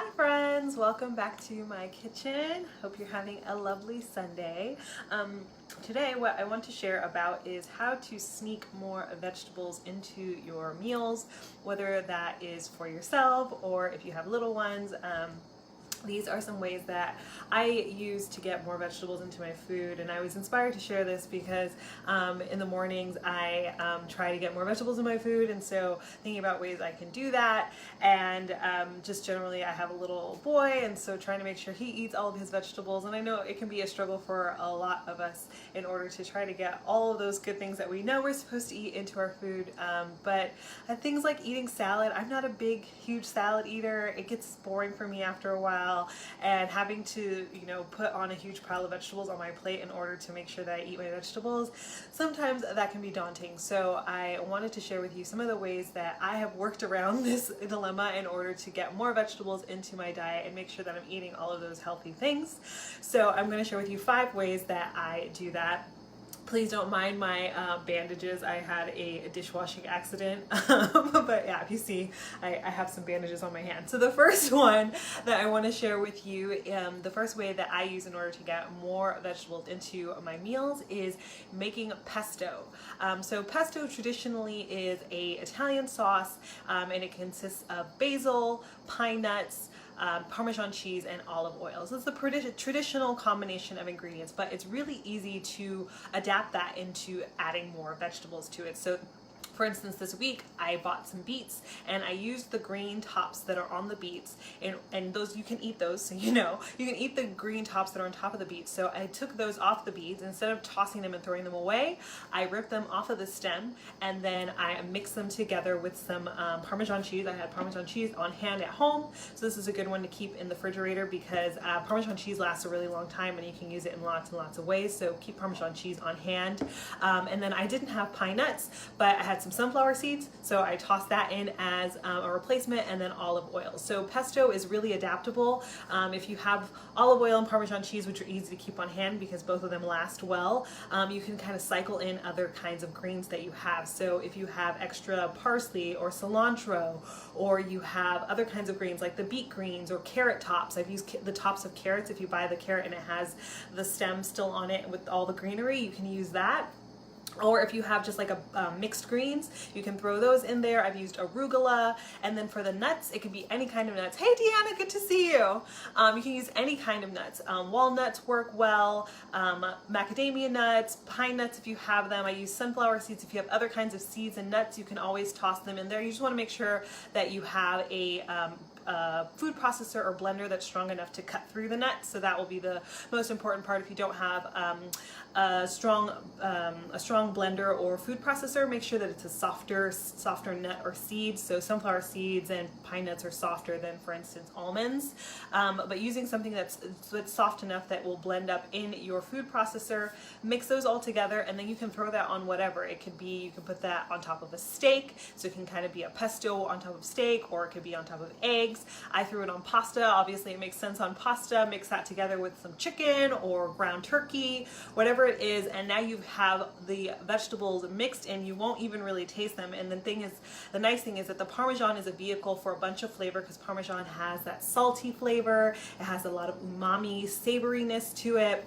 Hi friends, welcome back to my kitchen. Hope you're having a lovely Sunday. Today what I want to share about is how to sneak more vegetables into your meals, whether that is for yourself or if you have little ones. These are some ways that I use to get more vegetables into my food, and I was inspired to share this because in the mornings I try to get more vegetables in my food, and so thinking about ways I can do that, and just generally I have a little boy, and so trying to make sure he eats all of his vegetables, and I know it can be a struggle for a lot of us in order to try to get all of those good things that we know we're supposed to eat into our food, but things like eating salad, I'm not a big, huge salad eater. It gets boring for me after a while. And having to, put on a huge pile of vegetables on my plate in order to make sure that I eat my vegetables, sometimes that can be daunting. So I wanted to share with you some of the ways that I have worked around this dilemma in order to get more vegetables into my diet and make sure that I'm eating all of those healthy things. So I'm going to share with you 5 ways that I do that. Please don't mind my bandages. I had a dishwashing accident, but yeah, if you see, I have some bandages on my hand. So the first one that I want to share with you, the first way that I use in order to get more vegetables into my meals is making pesto. So pesto traditionally is an Italian sauce, and it consists of basil, pine nuts, Parmesan cheese, and olive oil. So it's the traditional combination of ingredients, but it's really easy to adapt that into adding more vegetables to it. So for instance, this week I bought some beets and I used the green tops that are on the beets, and those, you can eat those, so you can eat the green tops that are on top of the beets. So I took those off the beets. Instead of tossing them and throwing them away, I ripped them off of the stem, and then I mixed them together with some Parmesan cheese. I had Parmesan cheese on hand at home, so this is a good one to keep in the refrigerator because Parmesan cheese lasts a really long time and you can use it in lots and lots of ways, so keep Parmesan cheese on hand. And then I didn't have pine nuts, but I had some sunflower seeds, so I tossed that in as a replacement, and then olive oil. So pesto is really adaptable. If you have olive oil and Parmesan cheese, which are easy to keep on hand because both of them last well, you can kind of cycle in other kinds of greens that you have. So if you have extra parsley or cilantro, or you have other kinds of greens like the beet greens or carrot tops. I've used the tops of carrots. If you buy the carrot and it has the stem still on it with all the greenery, you can use that. Or if you have just like a mixed greens, you can throw those in there. I've used arugula. And then for the nuts, it could be any kind of nuts. Hey Deanna, good to see you. You can use any kind of nuts. Walnuts work well, macadamia nuts, pine nuts if you have them. I use sunflower seeds. If you have other kinds of seeds and nuts, you can always toss them in there. You just want to make sure that you have a food processor or blender that's strong enough to cut through the nuts. So that will be the most important part. If you don't have a strong blender or food processor, make sure that it's a softer nut or seed. So sunflower seeds and pine nuts are softer than, for instance, almonds. But using something that's soft enough that will blend up in your food processor, mix those all together, and then you can throw that on whatever. It could be, you can put that on top of a steak, so it can kind of be a pesto on top of steak, or it could be on top of eggs. I threw it on pasta. Obviously it makes sense on pasta. Mix that together with some chicken or ground turkey, whatever it is, and now you have the vegetables mixed and you won't even really taste them. And the nice thing is that the Parmesan is a vehicle for a bunch of flavor, because Parmesan has that salty flavor. It has a lot of umami savoriness to it.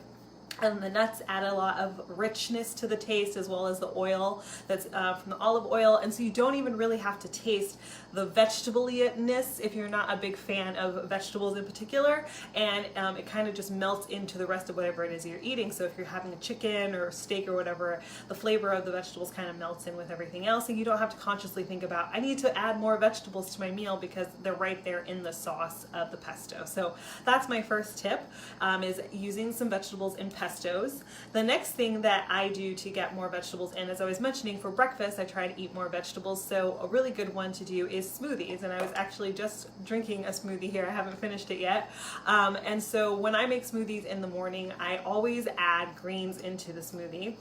And the nuts add a lot of richness to the taste, as well as the oil that's from the olive oil. And so you don't even really have to taste the vegetable-ness if you're not a big fan of vegetables in particular. And it kind of just melts into the rest of whatever it is you're eating. So if you're having a chicken or a steak or whatever, the flavor of the vegetables kind of melts in with everything else. And you don't have to consciously think about, I need to add more vegetables to my meal, because they're right there in the sauce of the pesto. So that's my first tip, is using some vegetables in pestos. The next thing that I do to get more vegetables in, as I was mentioning, for breakfast I try to eat more vegetables, so a really good one to do is smoothies. And I was actually just drinking a smoothie here. I haven't finished it yet. And so when I make smoothies in the morning, I always add greens into the smoothie.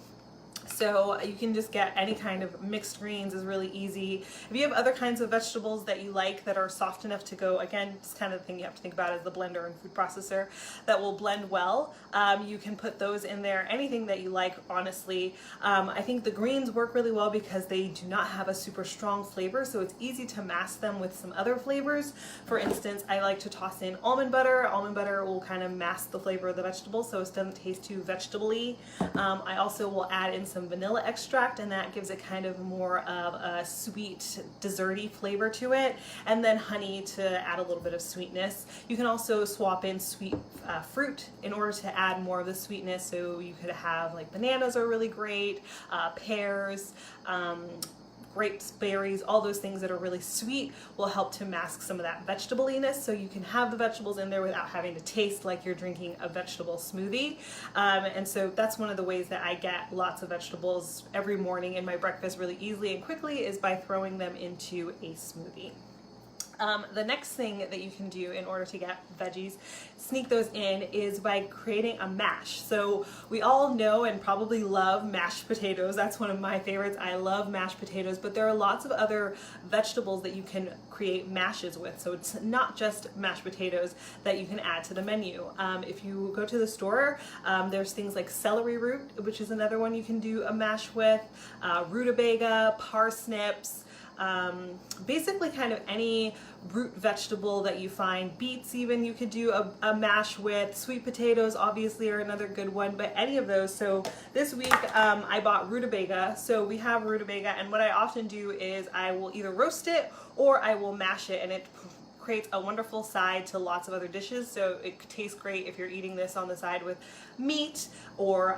So you can just get any kind of mixed greens is really easy. If you have other kinds of vegetables that you like that are soft enough to go, again, it's kind of the thing you have to think about is the blender and food processor that will blend well. You can put those in there, anything that you like, honestly. I think the greens work really well because they do not have a super strong flavor, so it's easy to mask them with some other flavors. For instance, I like to toss in almond butter. Almond butter will kind of mask the flavor of the vegetable so it doesn't taste too vegetable-y. I also will add in some vanilla extract, and that gives it kind of more of a sweet, desserty flavor to it, and then honey to add a little bit of sweetness. You can also swap in sweet fruit in order to add more of the sweetness, so you could have like bananas are really great, pears, grapes, berries, all those things that are really sweet will help to mask some of that vegetable-iness, so you can have the vegetables in there without having to taste like you're drinking a vegetable smoothie. And so that's one of the ways that I get lots of vegetables every morning in my breakfast really easily and quickly is by throwing them into a smoothie. The next thing that you can do in order to get veggies, sneak those in, is by creating a mash. So we all know and probably love mashed potatoes. That's one of my favorites. I love mashed potatoes, but there are lots of other vegetables that you can create mashes with. So it's not just mashed potatoes that you can add to the menu. If you go to the store, there's things like celery root, which is another one you can do a mash with, rutabaga, parsnips, basically kind of any root vegetable that you find. Beets even you could do a mash with. Sweet potatoes obviously are another good one, but any of those. So this week I bought rutabaga, so we have rutabaga, and what I often do is I will either roast it or I will mash it, and it creates a wonderful side to lots of other dishes. So it tastes great if you're eating this on the side with meat, or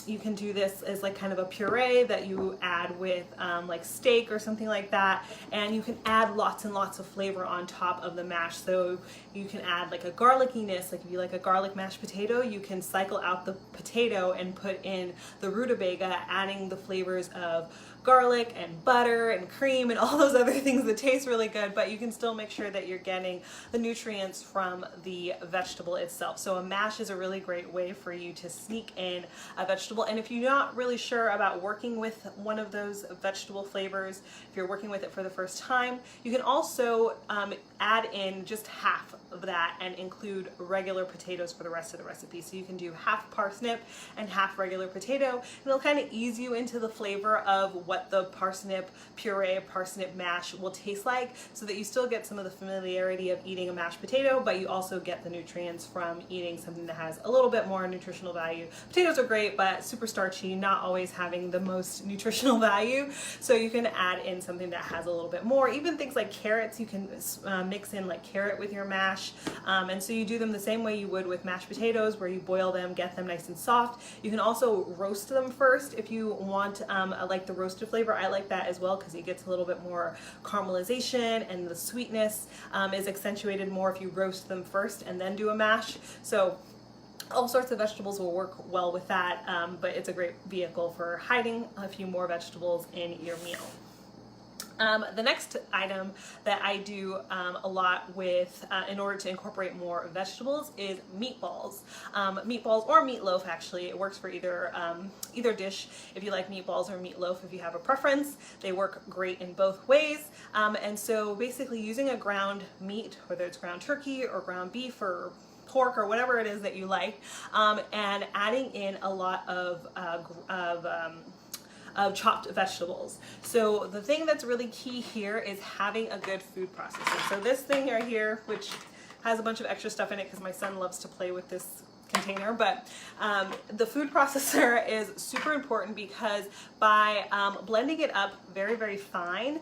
you can do this as like kind of a puree that you add with like steak or something like that, and you can add lots and lots of flavor on top of the mash. So you can add like a garlickiness, like if you like a garlic mashed potato, you can cycle out the potato and put in the rutabaga, adding the flavors of garlic and butter and cream and all those other things that taste really good, but you can still make sure that you're getting the nutrients from the vegetable itself. So a mash is a really great way for you to sneak in a vegetable. And if you're not really sure about working with one of those vegetable flavors, if you're working with it for the first time, you can also add in just half of that and include regular potatoes for the rest of the recipe. So you can do half parsnip and half regular potato, and it'll kind of ease you into the flavor of what the parsnip puree, parsnip mash will taste like, so that you still get some of the familiarity of eating a mashed potato, but you also get the nutrients from eating something that has a little bit more nutritional value. Potatoes are great, but super starchy, not always having the most nutritional value. So you can add in something that has a little bit more. Even things like carrots, you can mix in like carrot with your mash. And so you do them the same way you would with mashed potatoes, where you boil them, get them nice and soft. You can also roast them first if you want like the roasted flavor. I like that as well because it gets a little bit more caramelization, and the sweetness is accentuated more if you roast them first and then do a mash. So all sorts of vegetables will work well with that, but it's a great vehicle for hiding a few more vegetables in your meal. The next item that I do a lot with in order to incorporate more vegetables is meatballs. Meatballs or meatloaf, actually. It works for either dish. If you like meatballs or meatloaf, if you have a preference, they work great in both ways. And so basically using a ground meat, whether it's ground turkey or ground beef or pork or whatever it is that you like, and adding in a lot of chopped vegetables. So the thing that's really key here is having a good food processor. So this thing right here, which has a bunch of extra stuff in it because my son loves to play with this container, but the food processor is super important because by blending it up very, very fine,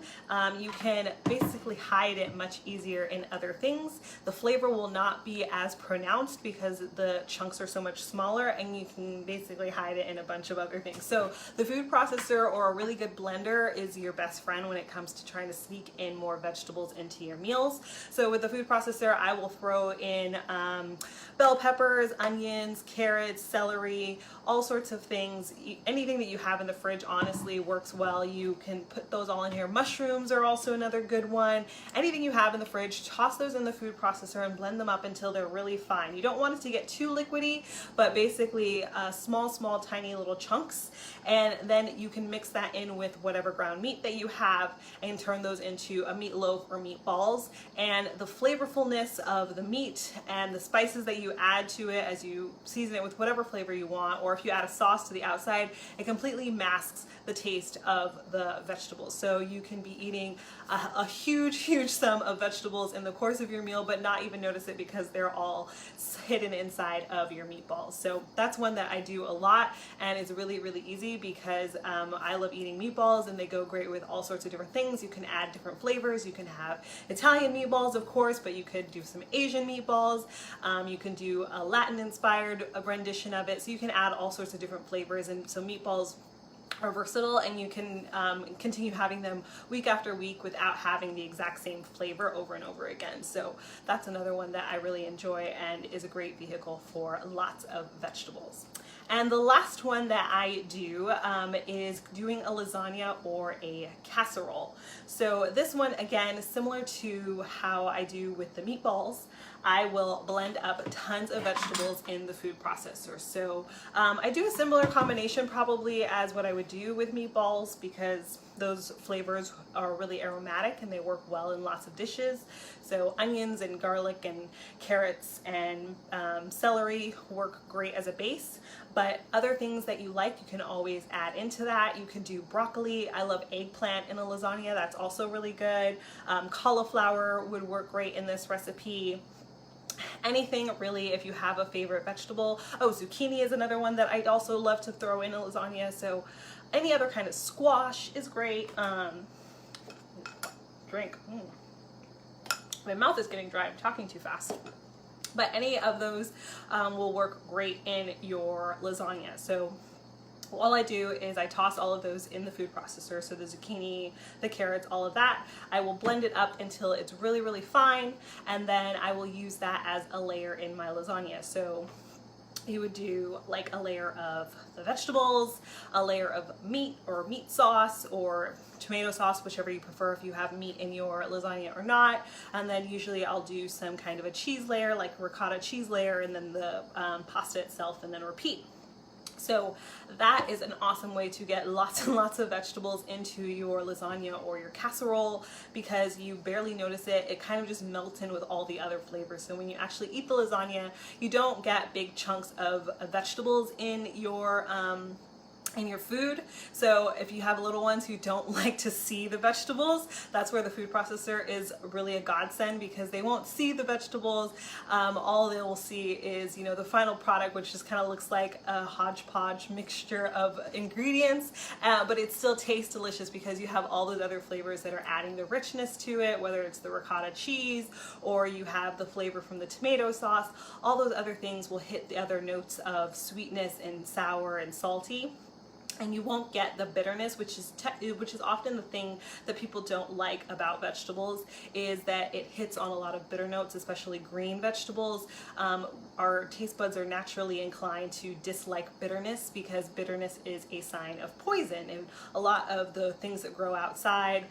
you can basically hide it much easier in other things. The flavor will not be as pronounced because the chunks are so much smaller, and you can basically hide it in a bunch of other things. So the food processor or a really good blender is your best friend when it comes to trying to sneak in more vegetables into your meals. So with the food processor, I will throw in bell peppers, onions, onions, carrots, celery, all sorts of things. Anything that you have in the fridge honestly works well. You can put those all in here. Mushrooms are also another good one. Anything you have in the fridge, toss those in the food processor and blend them up until they're really fine. You don't want it to get too liquidy, but basically small, tiny little chunks. And then you can mix that in with whatever ground meat that you have and turn those into a meatloaf or meatballs. And the flavorfulness of the meat and the spices that you add to it as you season it with whatever flavor you want, or if you add a sauce to the outside, it completely masks the taste of the vegetables. So you can be eating a huge sum of vegetables in the course of your meal, but not even notice it because they're all hidden inside of your meatballs. So that's one that I do a lot, and it's really easy because I love eating meatballs, and they go great with all sorts of different things. You can add different flavors. You can have Italian meatballs, of course, but you could do some Asian meatballs. You can do a Latin inspired rendition of it. So you can add all sorts of different flavors, and so meatballs are versatile, and you can continue having them week after week without having the exact same flavor over and over again. So that's another one that I really enjoy and is a great vehicle for lots of vegetables. And the last one that I do is doing a lasagna or a casserole. So this one, again, similar to how I do with the meatballs, I will blend up tons of vegetables in the food processor. So I do a similar combination probably as what I would do with meatballs, because those flavors are really aromatic and they work well in lots of dishes. So onions and garlic and carrots and celery work great as a base, but other things that you like, you can always add into that. You can do broccoli. I love eggplant in a lasagna. That's also really good. Cauliflower would work great in this recipe. Anything really, if you have a favorite vegetable. Oh, zucchini is another one that I also love to throw in a lasagna. So any other kind of squash is great. Drink. My mouth is getting dry. I'm talking too fast. But any of those will work great in your lasagna. So all I do is I toss all of those in the food processor. So the zucchini, the carrots, all of that. I will blend it up until it's really fine, and then I will use that as a layer in my lasagna. So you would do like a layer of the vegetables, a layer of meat or meat sauce or tomato sauce, whichever you prefer if you have meat in your lasagna or not. And then usually I'll do some kind of a cheese layer, like ricotta cheese layer, and then the pasta itself, and then repeat. So that is an awesome way to get lots and lots of vegetables into your lasagna or your casserole, because you barely notice it. It kind of just melts in with all the other flavors. So when you actually eat the lasagna, you don't get big chunks of vegetables in your food. So if you have little ones who don't like to see the vegetables, that's where the food processor is really a godsend, because they won't see the vegetables. All they will see is, you know, the final product, which just kind of looks like a hodgepodge mixture of ingredients, but it still tastes delicious because you have all those other flavors that are adding the richness to it, whether it's the ricotta cheese or you have the flavor from the tomato sauce. All those other things will hit the other notes of sweetness and sour and salty, and you won't get the bitterness, which is often the thing that people don't like about vegetables, is that it hits on a lot of bitter notes, especially green vegetables. Our taste buds are naturally inclined to dislike bitterness because bitterness is a sign of poison, and a lot of the things that grow outside,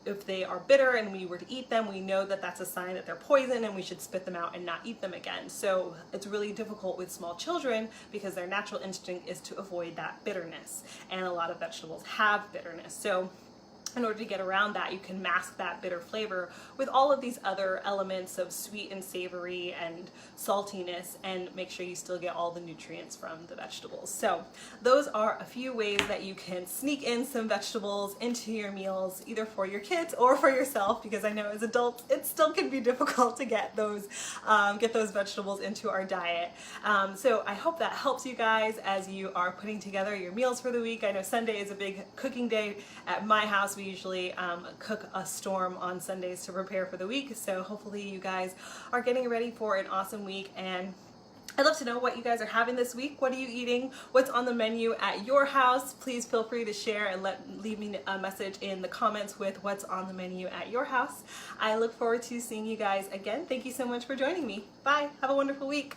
if they are bitter and we were to eat them, we know that that's a sign that they're poison and we should spit them out and not eat them again. So it's really difficult with small children because their natural instinct is to avoid that bitterness, and a lot of vegetables have bitterness. So in order to get around that, you can mask that bitter flavor with all of these other elements of sweet and savory and saltiness, and make sure you still get all the nutrients from the vegetables. So those are a few ways that you can sneak in some vegetables into your meals, either for your kids or for yourself, because I know as adults it still can be difficult to get those vegetables into our diet. So I hope that helps you guys as you are putting together your meals for the week. I know Sunday is a big cooking day at my house. We usually cook a storm on Sundays to prepare for the week, so hopefully you guys are getting ready for an awesome week. And I'd love to know what you guys are having this week. What are you eating? What's on the menu at your house? Please feel free to share and leave me a message in the comments with what's on the menu at your house. I look forward to seeing you guys again. Thank you so much for joining me. Bye. Have a wonderful week.